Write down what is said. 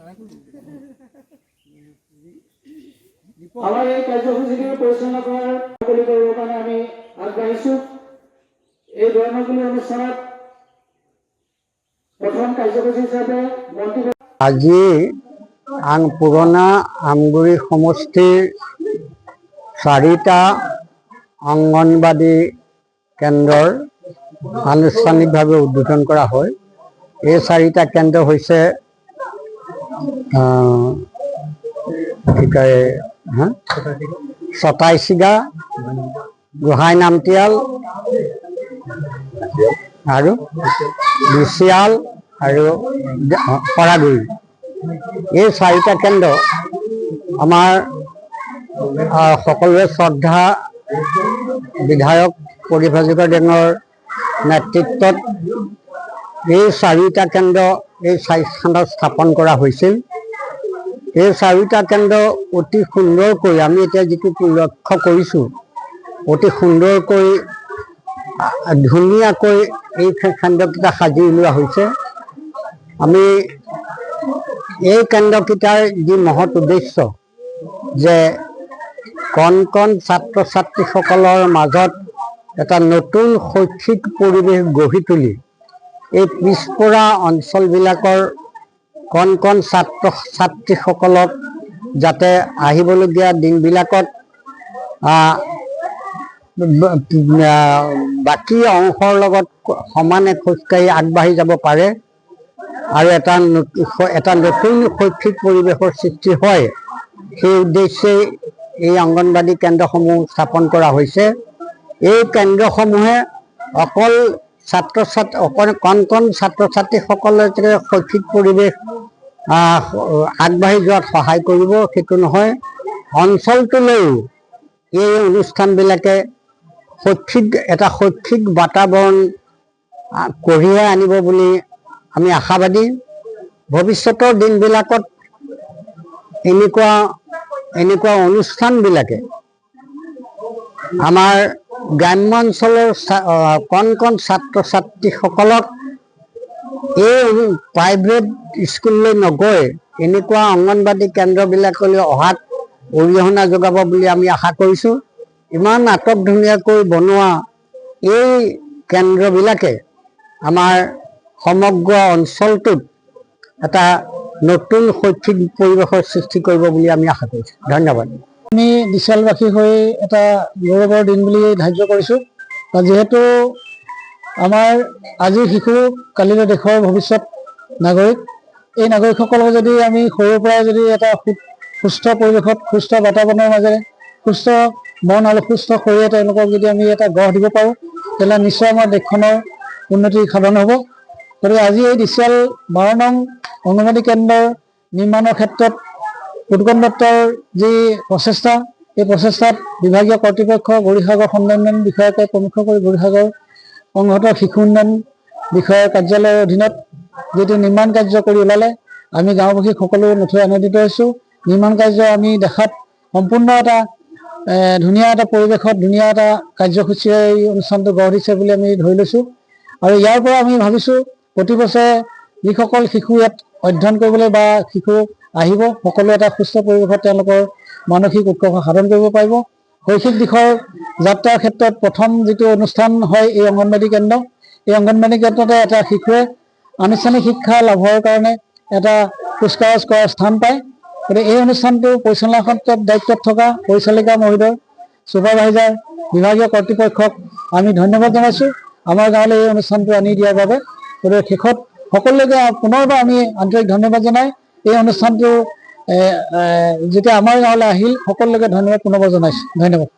আমাৰ এই কাৰ্যসূচিকে পৰিচালনা কৰাৰ কাৰণে আমি আগবাঢ়িছো। এই ধৰ্মগুলি অনুষ্ঠানত প্ৰথম কাৰ্যসূচী হিচাপে আজি পুৰণা আমগুৰি সমষ্টিৰ 4টা অংগনবাদী কেন্দ্ৰৰ আনুষ্ঠানিকভাৱে উদ্বোধন কৰা হয়। এই 4টা কেন্দ্ৰ হৈছে ছটাইচিগা, গোহাঁই নামতিয়াল আৰু বিচিয়াল আৰু কৰাগুৰি। এই 4টা কেন্দ্ৰ আমাৰ সকলোৱে শ্ৰদ্ধা বিধায়ক পৰিভ্ৰাজকৰ ডেঙৰ নেতৃত্বত এই 4টা কেন্দ্ৰ এই 4 স্থানত স্থাপন কৰা হৈছিল। এই 4টা কেন্দ্ৰ অতি সুন্দৰকৈ আমি এতিয়া যিটো লক্ষ্য কৰিছোঁ, অতি সুন্দৰকৈ ধুনীয়াকৈ এই কেন্দ্ৰকেইটা সাজি উলিওৱা হৈছে। আমি এই কেন্দ্ৰকেইটাৰ যি মহৎ উদ্দেশ্য যে কণ কণ ছাত্ৰ ছাত্ৰীসকলৰ মাজত এটা নতুন শৈক্ষিক পৰিৱেশ গঢ়ি তুলি এই পিছপৰা অঞ্চলবিলাকৰ কণ কণ ছাত্ৰ ছাত্ৰীসকলক যাতে আহিবলগীয়া দিনবিলাকত বাকী অংশৰ লগত সমানে খোজকাঢ়ি আগবাঢ়ি যাব পাৰে আৰু এটা নতুন শৈক্ষিক পৰিৱেশৰ সৃষ্টি হয়, সেই উদ্দেশ্যে এই অংগনবাদী কেন্দ্ৰসমূহ স্থাপন কৰা হৈছে। এই কেন্দ্ৰসমূহে অকল কণ কণ ছাত্ৰ ছাত্ৰীসকলৰ শৈক্ষিক পৰিৱেশ আগবাঢ়ি যোৱাত সহায় কৰিব সেইটো নহয়, অঞ্চলটোলৈও এই অনুষ্ঠানবিলাকে এটা শৈক্ষিক বাতাবৰণ কঢ়িয়াই আনিব বুলি আমি আশাবাদী। ভৱিষ্যতৰ দিনবিলাকত এনেকুৱা অনুষ্ঠানবিলাকে আমাৰ গ্ৰাম্য অঞ্চলৰ কণ কণ ছাত্ৰ ছাত্ৰীসকলক এই প্ৰাইভেট স্কুললৈ নগৈ এনেকুৱা অংগনবাদী কেন্দ্ৰবিলাকলৈ অহাত অৰিহণা যোগাব বুলি আমি আশা কৰিছোঁ। ইমান আটক ধুনীয়াকৈ বনোৱা এই কেন্দ্ৰবিলাকে আমাৰ সমগ্ৰ অঞ্চলটোত এটা নতুন শৈক্ষিক পৰিৱেশৰ সৃষ্টি কৰিব বুলি আমি আশা কৰিছোঁ। ধন্যবাদ। আমি বিশালবাসী হৈ এটা গৌৰৱৰ দিন বুলি ধাৰ্য কৰিছোঁ। যিহেতু আমাৰ আজিৰ শিশু কালিলৈ দেশৰ ভৱিষ্যত নাগৰিক, এই নাগৰিকসকলক যদি আমি সৰুৰ পৰাই যদি এটা সুস্থ পৰিৱেশত সুস্থ বাতাবৰণৰ মাজেৰে সুস্থ মন আৰু সুস্থ শৰীৰে তেওঁলোকক যদি আমি এটা গঢ় দিব পাৰোঁ, তেতিয়াহ'লে নিশ্চয় আমাৰ দেশখনৰ উন্নতি সাধন হ'ব। গতিকে আজি এই দিচিয়াল 12 নং অংগনবাদী কেন্দ্ৰৰ নিৰ্মাণৰ ক্ষেত্ৰত উৎকণ্ঠ দত্তৰ যি প্ৰচেষ্টা, এই প্ৰচেষ্টাত বিভাগীয় কৰ্তৃপক্ষ গৌৰীসাগৰ খণ্ড উন্নয়ন বিষয়াকে প্ৰমুখ কৰি গৌৰীসাগৰ সংহত শিশু উন্নয়ন বিষয়াৰ কাৰ্যালয়ৰ অধীনত যিটো নিৰ্মাণ কাৰ্য কৰি ওলালে, আমি গাঁওবাসী সকলো নথৈ আনন্দিত হৈছোঁ। নিৰ্মাণ কাৰ্য আমি দেখাত সম্পূৰ্ণ এটা ধুনীয়া এটা পৰিৱেশত ধুনীয়া এটা কাৰ্যসূচীৰে এই অনুষ্ঠানটো গঢ় দিছে বুলি আমি ধৰি লৈছোঁ। আৰু ইয়াৰ পৰা আমি ভাবিছোঁ প্ৰতি বছৰে যিসকল শিশু ইয়াত অধ্যয়ন কৰিবলৈ বা শিশু আহিব, সকলো এটা সুস্থ পৰিৱেশত তেওঁলোকৰ মানসিক উৎকৰ্ষ সাধন কৰিব পাৰিব। শৈক্ষিক দিশৰ যাত্ৰাৰ ক্ষেত্ৰত প্ৰথম যিটো অনুষ্ঠান হয় এই অংগনবাদী কেন্দ্ৰ, এই অংগনবাদী কেন্দ্ৰতে এটা শিশুৱে আনুষ্ঠানিক শিক্ষা লাভৰ কাৰণে এটা কুচকাৱাজ কৰাৰ স্থান পায়। গতিকে এই অনুষ্ঠানটো পৰিচালনাৰ ক্ষেত্ৰত দায়িত্বত থকা পৰিচালিকা মহোদয়, ছুপাৰভাইজাৰ, বিভাগীয় কৰ্তৃপক্ষক আমি ধন্যবাদ জনাইছোঁ আমাৰ গাঁৱলৈ এই অনুষ্ঠানটো আনি দিয়াৰ বাবে। গতিকে শেষত সকলোকে পুনৰবাৰ আমি আন্তৰিক ধন্যবাদ জনাই এই অনুষ্ঠানটো যেতিয়া আমাৰ গাঁৱলৈ আহিল সকলোকে ধন্যবাদ পুনৰবাৰ জনাইছোঁ। ধন্যবাদ।